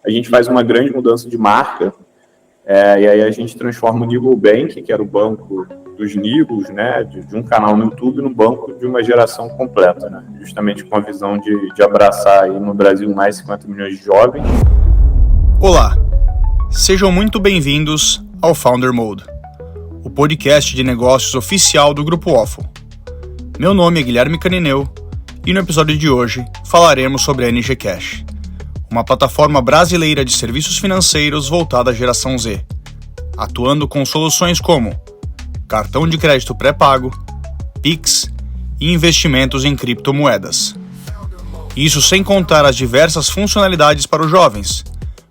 a gente faz uma grande mudança de marca, e aí a gente transforma o Niggle Bank, que era o banco dos Niggles, né, de um canal no YouTube, no banco de uma geração completa, né, justamente com a visão de abraçar aí no Brasil mais 50 milhões de jovens. Olá, sejam muito bem-vindos ao Founder Mode, o podcast de negócios oficial do Grupo Waffle. Meu nome é Guilherme Canineu e no episódio de hoje falaremos sobre a NG Cash, uma plataforma brasileira de serviços financeiros voltada à geração Z, atuando com soluções como cartão de crédito pré-pago, Pix e investimentos em criptomoedas. Isso sem contar as diversas funcionalidades para os jovens,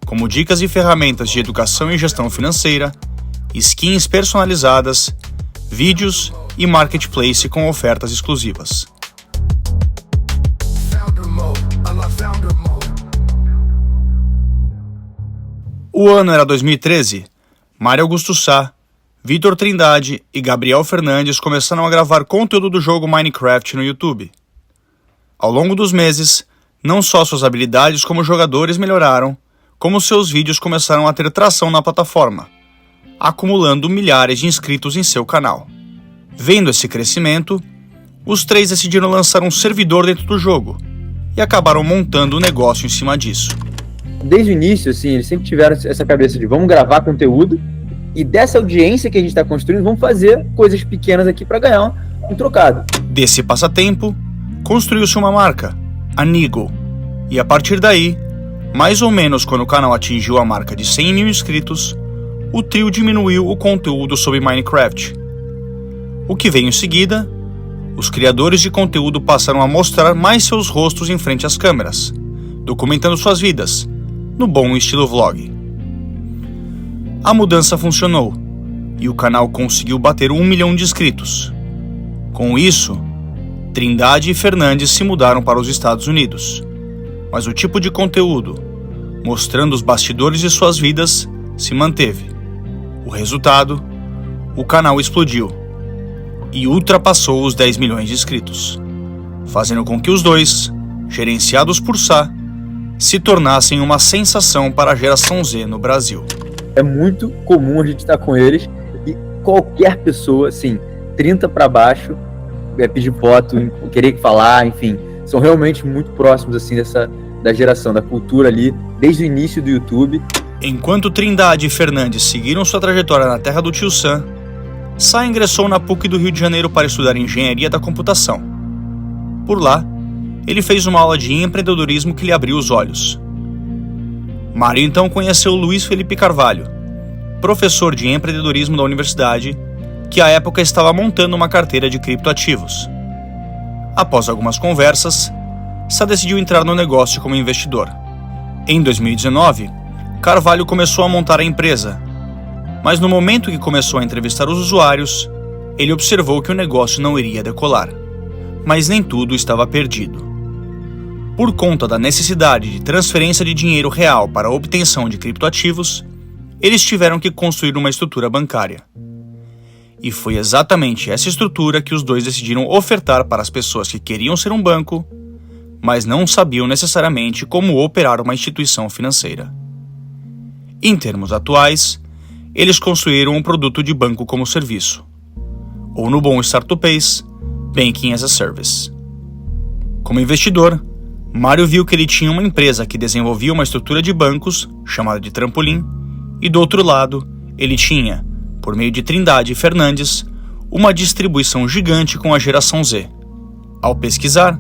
como dicas e ferramentas de educação e gestão financeira, skins personalizadas, vídeos e marketplace com ofertas exclusivas. O ano era 2013. Mário Augusto Sá, Vitor Trindade e Gabriel Fernandes começaram a gravar conteúdo do jogo Minecraft no YouTube. Ao longo dos meses, não só suas habilidades como jogadores melhoraram, como seus vídeos começaram a ter tração na plataforma, acumulando milhares de inscritos em seu canal. Vendo esse crescimento, os três decidiram lançar um servidor dentro do jogo e acabaram montando um negócio em cima disso. Desde o início, assim, eles sempre tiveram essa cabeça de vamos gravar conteúdo e dessa audiência que a gente está construindo, vamos fazer coisas pequenas aqui para ganhar um trocado. Desse passatempo, construiu-se uma marca, a Niggle, e a partir daí, mais ou menos quando o canal atingiu a marca de 100 mil inscritos, o trio diminuiu o conteúdo sobre Minecraft. O que veio em seguida, os criadores de conteúdo passaram a mostrar mais seus rostos em frente às câmeras, documentando suas vidas, no bom estilo vlog. A mudança funcionou, e o canal conseguiu bater 1 milhão de inscritos. Com isso, Trindade e Fernandes se mudaram para os Estados Unidos, mas o tipo de conteúdo, mostrando os bastidores de suas vidas, se manteve. O resultado, o canal explodiu e ultrapassou os 10 milhões de inscritos, fazendo com que os dois, gerenciados por Sá, se tornassem uma sensação para a geração Z no Brasil. É muito comum a gente estar com eles e qualquer pessoa, assim, 30 para baixo, pedir foto, querer falar, enfim, são realmente muito próximos, assim, da geração, da cultura ali, desde o início do YouTube. Enquanto Trindade e Fernandes seguiram sua trajetória na terra do tio Sam, Sá ingressou na PUC do Rio de Janeiro para estudar Engenharia da Computação. Por lá, ele fez uma aula de empreendedorismo que lhe abriu os olhos. Mário então conheceu Luiz Felipe Carvalho, professor de empreendedorismo da universidade, que à época estava montando uma carteira de criptoativos. Após algumas conversas, Sá decidiu entrar no negócio como investidor. Em 2019, Carvalho começou a montar a empresa, mas no momento que começou a entrevistar os usuários, ele observou que o negócio não iria decolar. Mas nem tudo estava perdido. Por conta da necessidade de transferência de dinheiro real para a obtenção de criptoativos, eles tiveram que construir uma estrutura bancária. E foi exatamente essa estrutura que os dois decidiram ofertar para as pessoas que queriam ser um banco, mas não sabiam necessariamente como operar uma instituição financeira. Em termos atuais, eles construíram um produto de banco como serviço, ou no bom startupês, Banking as a Service. Como investidor, Mário viu que ele tinha uma empresa que desenvolvia uma estrutura de bancos, chamada de Trampolim, e do outro lado, ele tinha, por meio de Trindade e Fernandes, uma distribuição gigante com a geração Z. Ao pesquisar,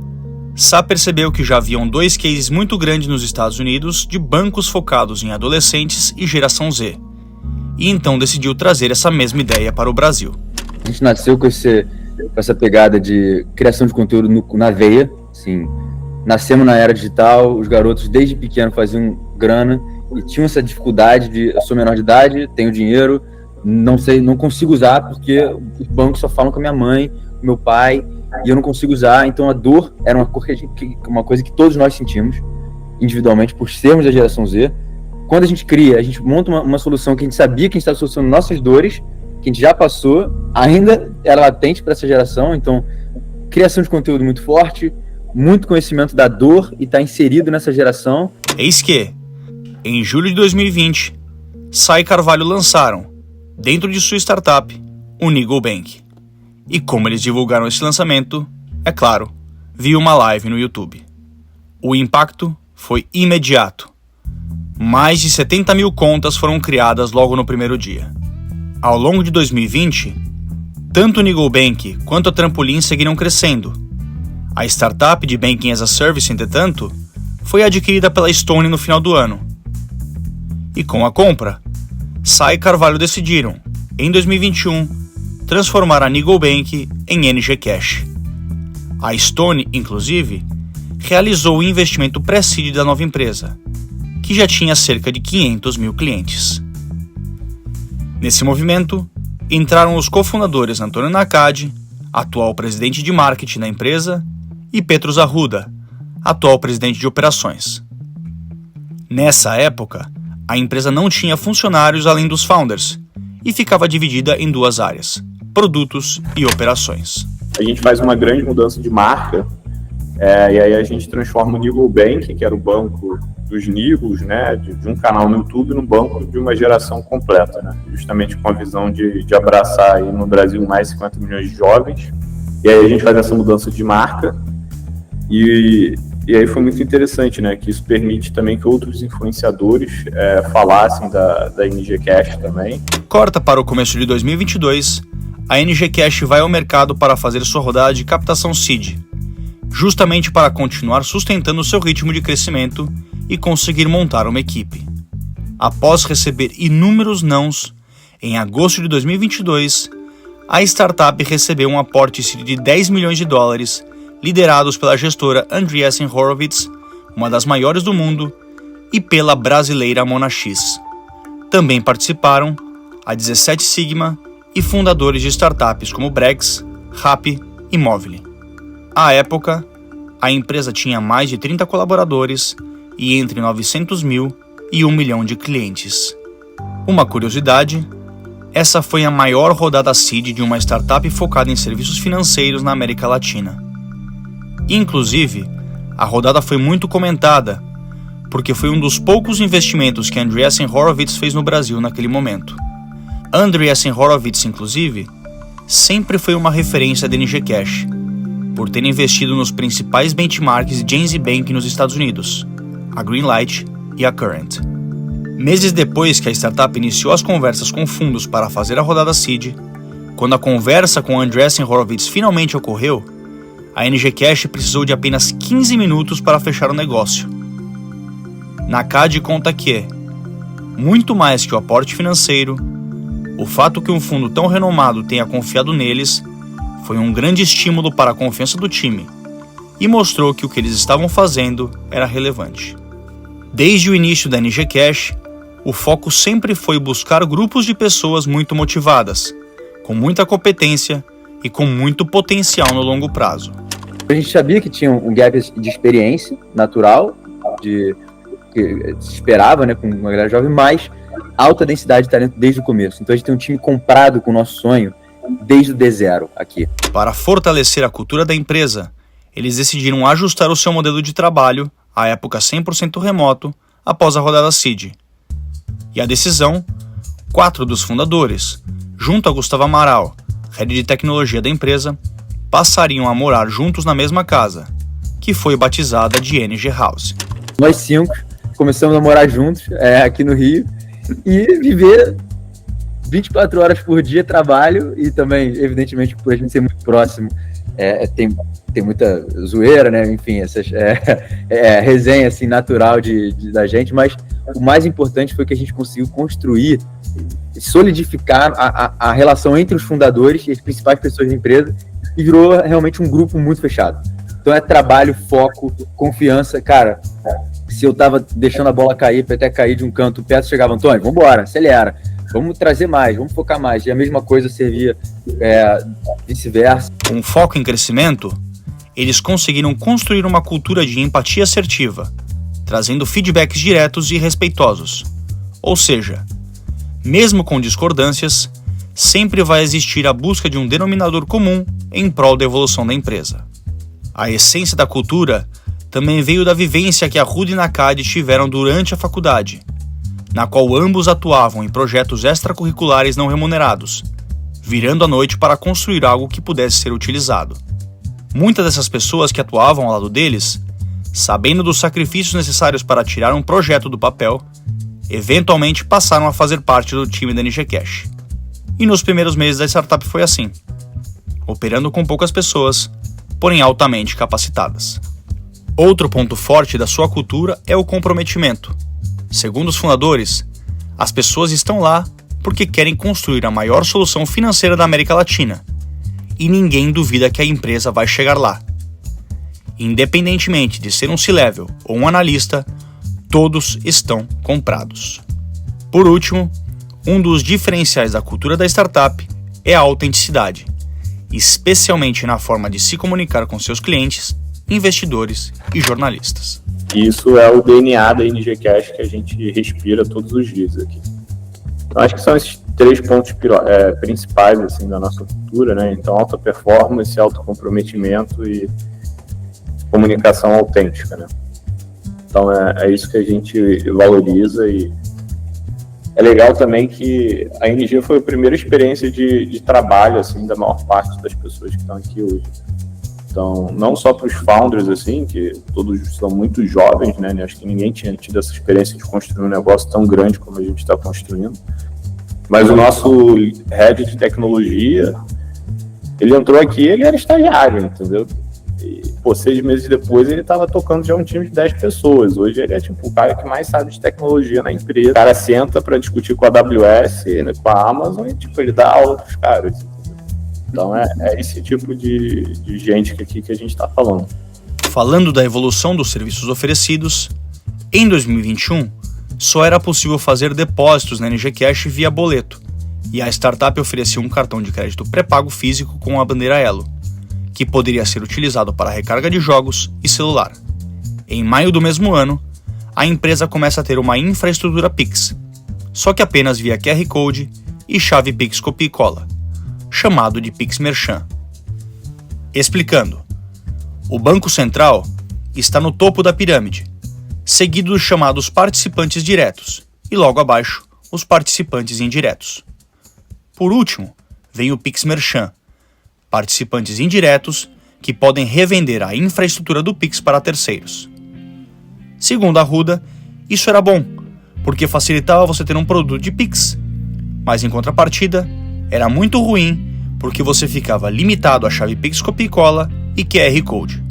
Sá percebeu que já haviam 2 cases muito grandes nos Estados Unidos de bancos focados em adolescentes e geração Z, e então decidiu trazer essa mesma ideia para o Brasil. A gente nasceu com essa pegada de criação de conteúdo na veia, assim, nascemos na era digital, os garotos desde pequeno faziam grana e tinham essa dificuldade de, eu sou menor de idade, tenho dinheiro, não consigo usar porque os bancos só falam com a minha mãe, com meu pai, e eu não consigo usar, então a dor era uma coisa que todos nós sentimos individualmente por sermos da geração Z. Quando a gente monta uma solução que a gente sabia que a gente estava solucionando nossas dores, que a gente já passou, ainda era latente para essa geração, então criação de conteúdo muito forte, muito conhecimento da dor e está inserido nessa geração. Eis que, Em julho de 2020, Sai e Carvalho lançaram, dentro de sua startup, o Niggle Bank. E como eles divulgaram esse lançamento, é claro, vi uma live no YouTube. O impacto foi imediato. Mais de 70 mil contas foram criadas logo no primeiro dia. Ao longo de 2020, tanto o Niggle Bank quanto a Trampolim seguiram crescendo. A startup de Banking as a Service, entretanto, foi adquirida pela Stone no final do ano. E com a compra, Sai e Carvalho decidiram, em 2021, transformar a Niggle Bank em NG Cash. A Stone, inclusive, realizou o investimento pré-seed da nova empresa, que já tinha cerca de 500 mil clientes. Nesse movimento, entraram os cofundadores Antônio Nakade, atual presidente de marketing da empresa, e Petrus Arruda, atual presidente de operações. Nessa época, a empresa não tinha funcionários além dos founders e ficava dividida em duas áreas, produtos e operações. A gente faz uma grande mudança de marca, e aí a gente transforma o Niggle Bank, que era o banco dos Niggles, né, de um canal no YouTube, num banco de uma geração completa, né, justamente com a visão de abraçar aí no Brasil mais 50 milhões de jovens. E aí a gente faz essa mudança de marca, e aí foi muito interessante, né, que isso permite também que outros influenciadores falassem da NG Cash também. Corta para o começo de 2022, a NG Cash vai ao mercado para fazer sua rodada de captação seed, justamente para continuar sustentando seu ritmo de crescimento e conseguir montar uma equipe. Após receber inúmeros nãos, em agosto de 2022, a startup recebeu um aporte seed de 10 milhões de dólares, liderados pela gestora Andreessen Horowitz, uma das maiores do mundo, e pela brasileira Mona X. Também participaram a 17 Sigma e fundadores de startups como Brex, Rappi e Movile. À época, a empresa tinha mais de 30 colaboradores e entre 900 mil e 1 milhão de clientes. Uma curiosidade, essa foi a maior rodada seed de uma startup focada em serviços financeiros na América Latina. Inclusive, a rodada foi muito comentada, porque foi um dos poucos investimentos que a Andreessen Horowitz fez no Brasil naquele momento. Andreessen Horowitz, inclusive, sempre foi uma referência da NG Cash, por ter investido nos principais benchmarks de Janzi Bank nos Estados Unidos, a Greenlight e a Current. Meses depois que a startup iniciou as conversas com fundos para fazer a rodada seed, quando a conversa com a Andreessen Horowitz finalmente ocorreu, a NG Cash precisou de apenas 15 minutos para fechar o negócio. Nakade conta que, muito mais que o aporte financeiro, o fato que um fundo tão renomado tenha confiado neles foi um grande estímulo para a confiança do time e mostrou que o que eles estavam fazendo era relevante. Desde o início da NG Cash, o foco sempre foi buscar grupos de pessoas muito motivadas, com muita competência e com muito potencial no longo prazo. A gente sabia que tinha um gap de experiência natural, que se esperava, né, com uma galera jovem, mas alta densidade de talento desde o começo. Então a gente tem um time comprado com o nosso sonho desde o D0 aqui. Para fortalecer a cultura da empresa, eles decidiram ajustar o seu modelo de trabalho, à época 100% remoto, após a rodada seed. E a decisão, 4 dos fundadores, junto a Gustavo Amaral, head de tecnologia da empresa, passariam a morar juntos na mesma casa, que foi batizada de NG House. Nós 5 começamos a morar juntos aqui no Rio e viver 24 horas por dia trabalho e também, evidentemente, por a gente ser muito próximo, tem muita zoeira, né? Enfim, essas resenha assim, natural da gente, mas o mais importante foi que a gente conseguiu construir, solidificar a relação entre os fundadores e as principais pessoas da empresa e virou realmente um grupo muito fechado. Então é trabalho, foco, confiança. Cara, se eu tava deixando a bola cair, até cair de um canto, o Petro chegava, Antônio, vambora, acelera, vamos trazer mais, vamos focar mais. E a mesma coisa servia vice-versa. Com foco em crescimento, eles conseguiram construir uma cultura de empatia assertiva, trazendo feedbacks diretos e respeitosos. Ou seja, mesmo com discordâncias, sempre vai existir a busca de um denominador comum em prol da evolução da empresa. A essência da cultura também veio da vivência que Arruda e Nakade tiveram durante a faculdade, na qual ambos atuavam em projetos extracurriculares não remunerados, virando à noite para construir algo que pudesse ser utilizado. Muitas dessas pessoas que atuavam ao lado deles, sabendo dos sacrifícios necessários para tirar um projeto do papel, eventualmente passaram a fazer parte do time da NG Cash. E nos primeiros meses da startup foi assim, operando com poucas pessoas, porém altamente capacitadas. Outro ponto forte da sua cultura é o comprometimento. Segundo os fundadores, as pessoas estão lá porque querem construir a maior solução financeira da América Latina, e ninguém duvida que a empresa vai chegar lá. Independentemente de ser um C-Level ou um analista, todos estão comprados. Por último, um dos diferenciais da cultura da startup é a autenticidade, especialmente na forma de se comunicar com seus clientes, investidores e jornalistas. Isso é o DNA da NG Cash que a gente respira todos os dias aqui. Então, acho que são esses 3 pontos principais assim, da nossa cultura, né? Então, alta performance, alto comprometimento e comunicação autêntica, né? Então, é isso que a gente valoriza, e é legal também que a NG foi a primeira experiência de trabalho, assim, da maior parte das pessoas que estão aqui hoje. Então, não só para os founders, assim, que todos são muito jovens, né? Acho que ninguém tinha tido essa experiência de construir um negócio tão grande como a gente está construindo. Mas o nosso head de tecnologia, ele entrou aqui, ele era estagiário, entendeu? E, 6 meses depois ele estava tocando já um time de 10 pessoas. Hoje ele é tipo o cara que mais sabe de tecnologia na empresa. O cara senta para discutir com a AWS, né, com a Amazon, e tipo, ele dá aula para os caras. Então é esse tipo de gente aqui que a gente está falando. Falando da evolução dos serviços oferecidos, em 2021, só era possível fazer depósitos na NG Cash via boleto, e a startup oferecia um cartão de crédito pré-pago físico com a bandeira Elo, que poderia ser utilizado para recarga de jogos e celular. Em maio do mesmo ano, a empresa começa a ter uma infraestrutura Pix, só que apenas via QR Code e chave Pix copia e cola, chamado de Pix Merchant. Explicando, o Banco Central está no topo da pirâmide, seguido dos chamados participantes diretos, e logo abaixo, os participantes indiretos. Por último, vem o Pix Merchant, participantes indiretos que podem revender a infraestrutura do Pix para terceiros. Segundo a Arruda, isso era bom, porque facilitava você ter um produto de Pix, mas em contrapartida, era muito ruim porque você ficava limitado a chave Pix copia e cola e QR Code.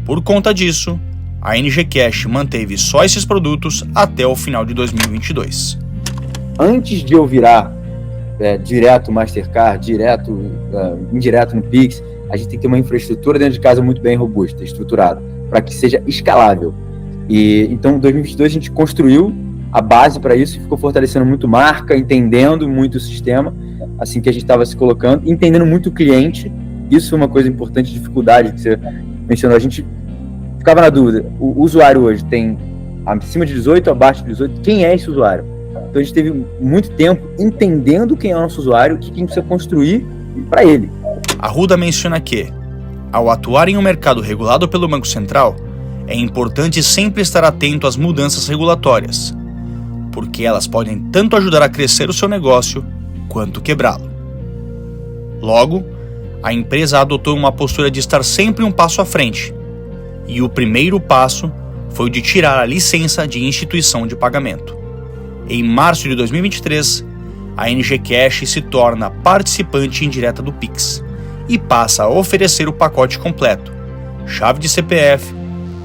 Por conta disso, a NG Cash manteve só esses produtos até o final de 2022. Antes de eu virar direto Mastercard, indireto no Pix, a gente tem que ter uma infraestrutura dentro de casa muito bem robusta, estruturada, para que seja escalável. E então, em 2022, a gente construiu a base para isso, ficou fortalecendo muito marca, entendendo muito o sistema, assim que a gente estava se colocando, entendendo muito o cliente. Isso é uma coisa importante, dificuldade que você mencionou. A gente ficava na dúvida, o usuário hoje tem acima de 18, abaixo de 18, quem é esse usuário? Então a gente teve muito tempo entendendo quem é o nosso usuário, o que a gente precisa construir para ele. Arruda menciona que, ao atuar em um mercado regulado pelo Banco Central, é importante sempre estar atento às mudanças regulatórias, porque elas podem tanto ajudar a crescer o seu negócio, quanto quebrá-lo. Logo, a empresa adotou uma postura de estar sempre um passo à frente, e o primeiro passo foi o de tirar a licença de instituição de pagamento. Em março de 2023, a NG Cash se torna participante indireta do Pix e passa a oferecer o pacote completo: chave de CPF,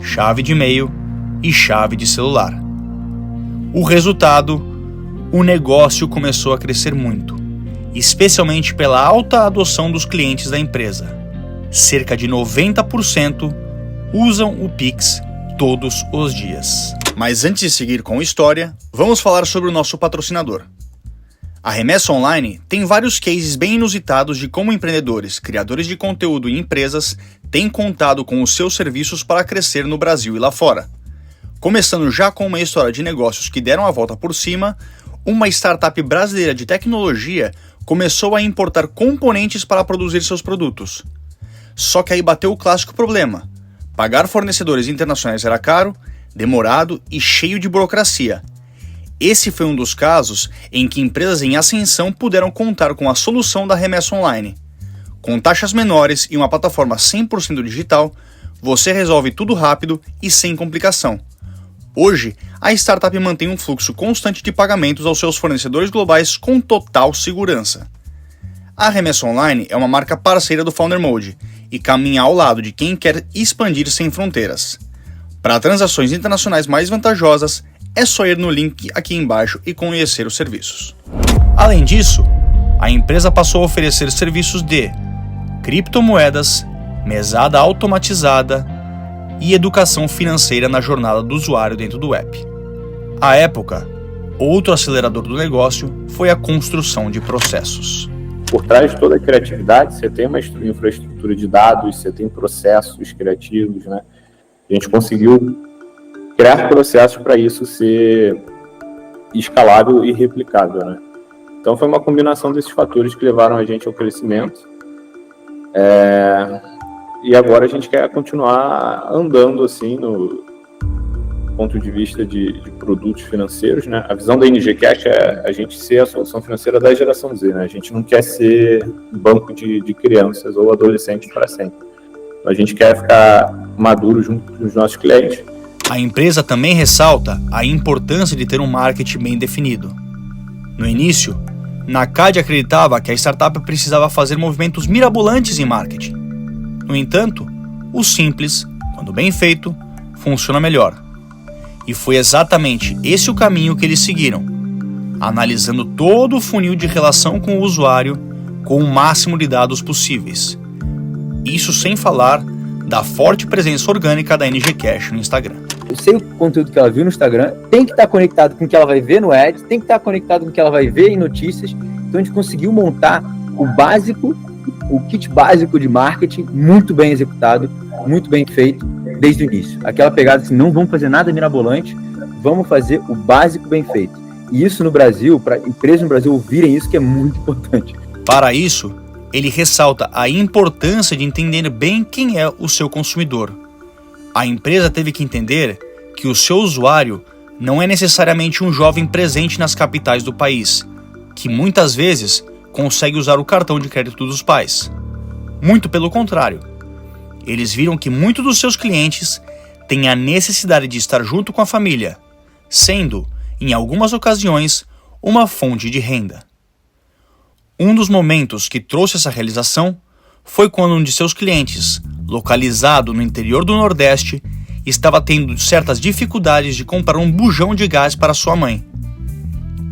chave de e-mail e chave de celular. O resultado, o negócio começou a crescer muito, especialmente pela alta adoção dos clientes da empresa. Cerca de 90% usam o Pix todos os dias. Mas antes de seguir com a história, vamos falar sobre o nosso patrocinador. A Remessa Online tem vários cases bem inusitados de como empreendedores, criadores de conteúdo e empresas têm contado com os seus serviços para crescer no Brasil e lá fora. Começando já com uma história de negócios que deram a volta por cima, uma startup brasileira de tecnologia começou a importar componentes para produzir seus produtos. Só que aí bateu o clássico problema: Pagar fornecedores internacionais era caro, demorado e cheio de burocracia. Esse foi um dos casos em que empresas em ascensão puderam contar com a solução da remessa online. Com taxas menores e uma plataforma 100% digital, você resolve tudo rápido e sem complicação. Hoje, a startup mantém um fluxo constante de pagamentos aos seus fornecedores globais com total segurança. A Remessa Online é uma marca parceira do Founder Mode e caminha ao lado de quem quer expandir sem fronteiras. Para transações internacionais mais vantajosas, é só ir no link aqui embaixo e conhecer os serviços. Além disso, a empresa passou a oferecer serviços de criptomoedas, mesada automatizada e educação financeira na jornada do usuário dentro do app. À época, outro acelerador do negócio foi a construção de processos. Por trás de toda a criatividade, você tem uma infraestrutura de dados, você tem processos criativos, né? A gente conseguiu criar processos para isso ser escalável e replicável, né? Então foi uma combinação desses fatores que levaram a gente ao crescimento. E agora a gente quer continuar andando assim no ponto de vista de produtos financeiros, né? A visão da NG Cash é a gente ser a solução financeira da geração Z, né? A gente não quer ser banco de crianças ou adolescentes para sempre. A gente quer ficar maduro junto com os nossos clientes. A empresa também ressalta a importância de ter um marketing bem definido. No início, Nakad acreditava que a startup precisava fazer movimentos mirabolantes em marketing. No entanto, o simples, quando bem feito, funciona melhor. E foi exatamente esse o caminho que eles seguiram, analisando todo o funil de relação com o usuário com o máximo de dados possíveis. Isso sem falar da forte presença orgânica da NG Cash no Instagram. Eu sei o conteúdo que ela viu no Instagram, tem que estar conectado com o que ela vai ver no Ads, tem que estar conectado com o que ela vai ver em notícias. Então a gente conseguiu montar o básico, o kit básico de marketing muito bem executado, muito bem feito desde o início. Aquela pegada assim, não vamos fazer nada mirabolante, vamos fazer o básico bem feito. E isso no Brasil, para empresas no Brasil ouvirem isso, que é muito importante. Para isso, ele ressalta a importância de entender bem quem é o seu consumidor. A empresa teve que entender que o seu usuário não é necessariamente um jovem presente nas capitais do país, que muitas vezes consegue usar o cartão de crédito dos pais. Muito pelo contrário. Eles viram que muitos dos seus clientes têm a necessidade de estar junto com a família, sendo, em algumas ocasiões, uma fonte de renda. Um dos momentos que trouxe essa realização foi quando um de seus clientes, localizado no interior do Nordeste, estava tendo certas dificuldades de comprar um bujão de gás para sua mãe.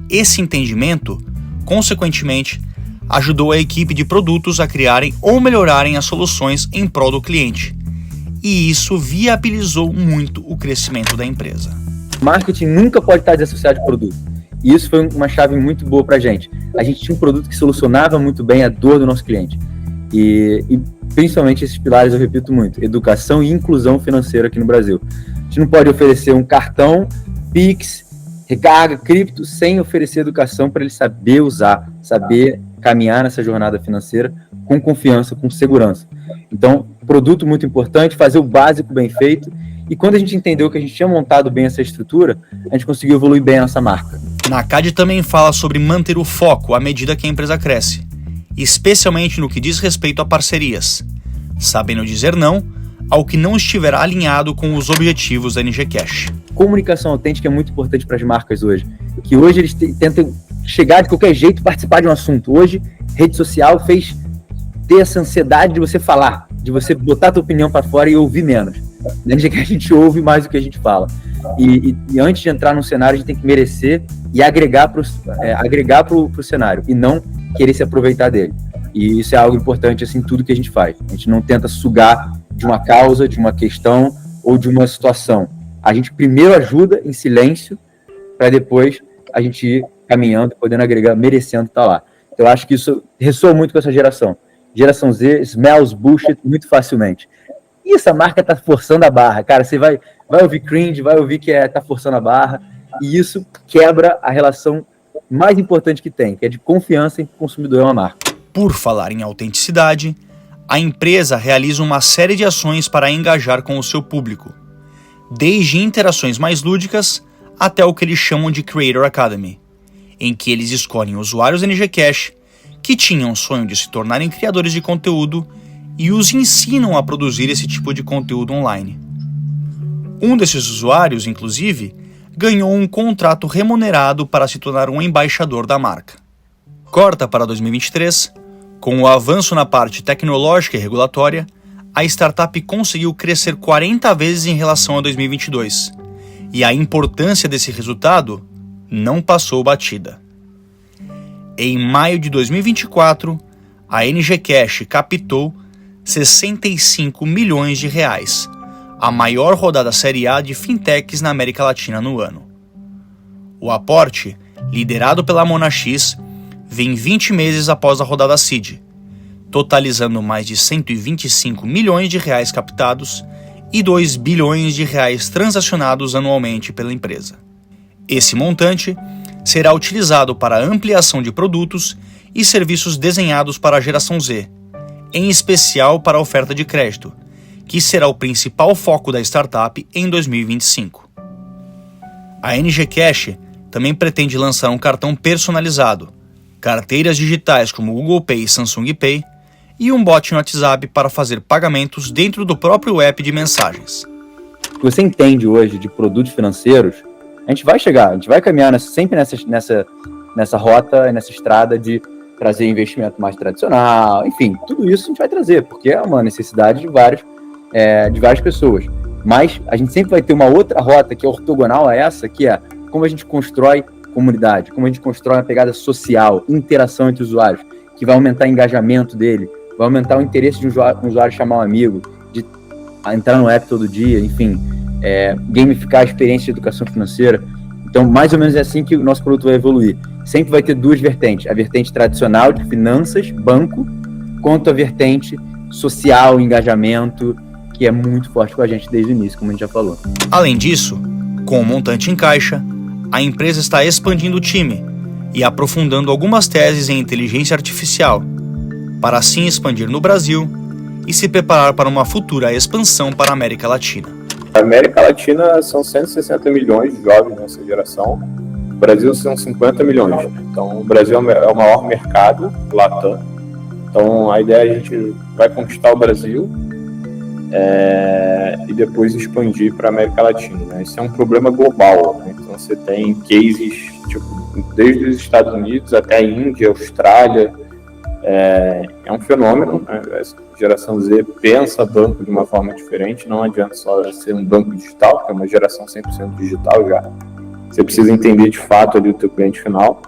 Esse entendimento, consequentemente, ajudou a equipe de produtos a criarem ou melhorarem as soluções em prol do cliente. E isso viabilizou muito o crescimento da empresa. Marketing nunca pode estar desassociado de produto. E isso foi uma chave muito boa para a gente. A gente tinha um produto que solucionava muito bem a dor do nosso cliente. E principalmente esses pilares eu repito muito: educação e inclusão financeira aqui no Brasil. A gente não pode oferecer um cartão, Pix, recarga, cripto, sem oferecer educação para ele saber usar, saber caminhar nessa jornada financeira com confiança, com segurança. Então, produto muito importante, fazer o básico bem feito. E quando a gente entendeu que a gente tinha montado bem essa estrutura, a gente conseguiu evoluir bem a nossa marca. Nakad também fala sobre manter o foco à medida que a empresa cresce, especialmente no que diz respeito a parcerias, sabendo dizer não ao que não estiver alinhado com os objetivos da NG Cash. Comunicação autêntica é muito importante para as marcas hoje, que hoje eles tentam chegar de qualquer jeito, participar de um assunto. Hoje, rede social fez ter essa ansiedade de você falar, de você botar a tua opinião para fora e ouvir menos. Na NG Cash a gente ouve mais do que a gente fala. E antes de entrar num cenário, a gente tem que merecer e agregar para o cenário, e não querer se aproveitar dele. E isso é algo importante assim, em tudo que a gente faz. A gente não tenta sugar de uma causa, de uma questão ou de uma situação. A gente primeiro ajuda em silêncio, para depois a gente ir caminhando, podendo agregar, merecendo estar lá. Então, eu acho que isso ressoa muito com essa geração. Geração Z smells bullshit muito facilmente. E essa marca tá forçando a barra. Cara, você vai ouvir cringe, vai ouvir que tá forçando a barra. E isso quebra a relação mais importante que tem, que é de confiança em que o consumidor é uma marca. Por falar em autenticidade, A empresa realiza uma série de ações para engajar com o seu público, desde interações mais lúdicas até o que eles chamam de Creator Academy, em que eles escolhem usuários NGCash que tinham o sonho de se tornarem criadores de conteúdo e os ensinam a produzir esse tipo de conteúdo online. Um desses usuários, inclusive, ganhou um contrato remunerado para se tornar um embaixador da marca. Corta para 2023, com o avanço na parte tecnológica e regulatória, a startup conseguiu crescer 40 vezes em relação a 2022, e a importância desse resultado não passou batida. Em maio de 2024, a NGCash captou 65 milhões de reais, a maior rodada Série A de fintechs na América Latina no ano. O aporte, liderado pela Monax, vem 20 meses após a rodada Seed, totalizando mais de 125 milhões de reais captados e 2 bilhões de reais transacionados anualmente pela empresa. Esse montante será utilizado para a ampliação de produtos e serviços desenhados para a geração Z, em especial para a oferta de crédito, que será o principal foco da startup em 2025. A NGCash também pretende lançar um cartão personalizado, carteiras digitais como Google Pay e Samsung Pay e um bot no WhatsApp para fazer pagamentos dentro do próprio app de mensagens. O que você entende hoje de produtos financeiros, a gente vai caminhar sempre nessa rota, nessa estrada de trazer investimento mais tradicional, enfim, tudo isso a gente vai trazer, porque é uma necessidade de várias pessoas. Mas a gente sempre vai ter uma outra rota que é ortogonal a essa, que é como a gente constrói comunidade, como a gente constrói uma pegada social, interação entre usuários, que vai aumentar o engajamento dele, vai aumentar o interesse de um usuário chamar um amigo, de entrar no app todo dia, enfim, gamificar a experiência de educação financeira. Então, mais ou menos é assim que o nosso produto vai evoluir. Sempre vai ter duas vertentes, a vertente tradicional de finanças, banco, quanto a vertente social, engajamento, que é muito forte com a gente desde o início, como a gente já falou. Além disso, com o montante em caixa, a empresa está expandindo o time e aprofundando algumas teses em inteligência artificial, para assim expandir no Brasil e se preparar para uma futura expansão para a América Latina. A América Latina são 160 milhões de jovens nessa geração, o Brasil são 50 milhões. Então, o Brasil é o maior mercado, Latam. Então, a ideia é a gente vai conquistar o Brasil e depois expandir para a América Latina, né? Isso é um problema global, né? Então, você tem cases desde os Estados Unidos até a Índia, Austrália. É um fenômeno, né? A geração Z pensa banco de uma forma diferente, não adianta só ser um banco digital, que é uma geração 100% digital já. Você precisa entender de fato ali o teu cliente final.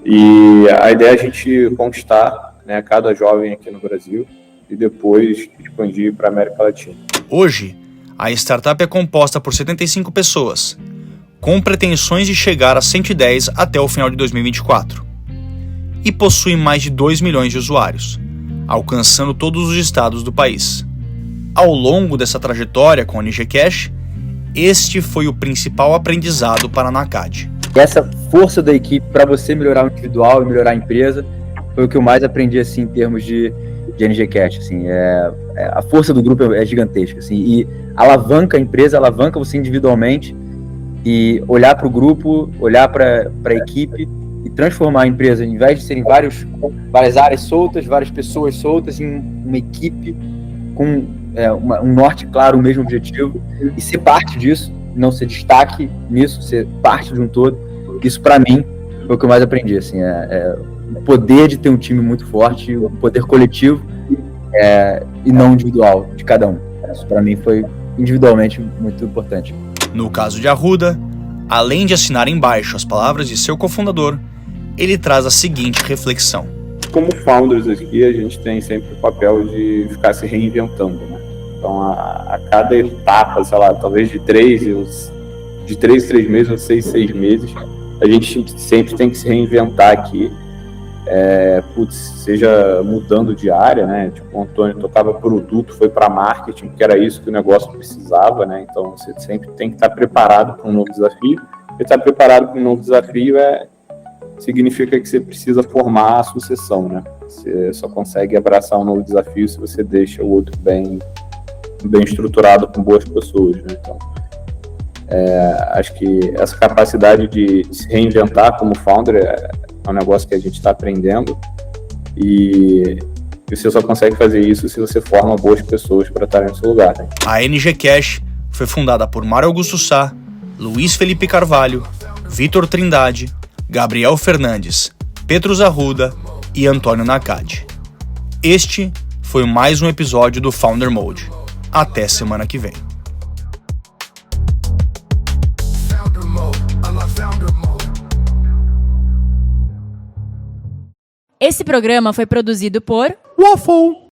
E a ideia é a gente conquistar, né, cada jovem aqui no Brasil e depois expandir para a América Latina. Hoje, a startup é composta por 75 pessoas, com pretensões de chegar a 110 até o final de 2024. E possui mais de 2 milhões de usuários, alcançando todos os estados do país. Ao longo dessa trajetória com a NGCash, este foi o principal aprendizado para a Nacad. Essa força da equipe para você melhorar o individual e melhorar a empresa foi o que eu mais aprendi assim, em termos de NGCash. Assim, a força do grupo é gigantesca. Assim, e alavanca a empresa, alavanca você individualmente e olhar para o grupo, olhar para a equipe e transformar a empresa, em vez de serem várias áreas soltas, várias pessoas soltas, em uma equipe com um norte claro, o mesmo objetivo, e ser parte disso, não ser destaque nisso, ser parte de um todo. Isso, para mim, foi o que eu mais aprendi. Assim, o poder de ter um time muito forte, o poder coletivo e não individual de cada um. Isso, para mim, foi individualmente muito importante. No caso de Arruda, além de assinar embaixo as palavras de seu cofundador, ele traz a seguinte reflexão. Como founders aqui, a gente tem sempre o papel de ficar se reinventando, né? Então, a cada etapa, sei lá, talvez de 3 em 3 meses ou 6 meses, a gente sempre tem que se reinventar aqui, seja mudando de área, né? Tipo, o Antônio tocava produto, foi para marketing, que era isso que o negócio precisava, né? Então, você sempre tem que estar preparado para um novo desafio. E estar preparado para um novo desafio significa que você precisa formar a sucessão, né? Você só consegue abraçar um novo desafio se você deixa o outro bem estruturado com boas pessoas, né? Então, acho que essa capacidade de se reinventar como founder é um negócio que a gente está aprendendo, e você só consegue fazer isso se você forma boas pessoas para estarem no seu lugar, né? A NG Cash foi fundada por Mário Augusto Sá, Luiz Felipe Carvalho, Vitor Trindade, Gabriel Fernandes, Petrus Arruda e Antônio Nakad. Este foi mais um episódio do Founder Mode. Até semana que vem. Esse programa foi produzido por Waffle.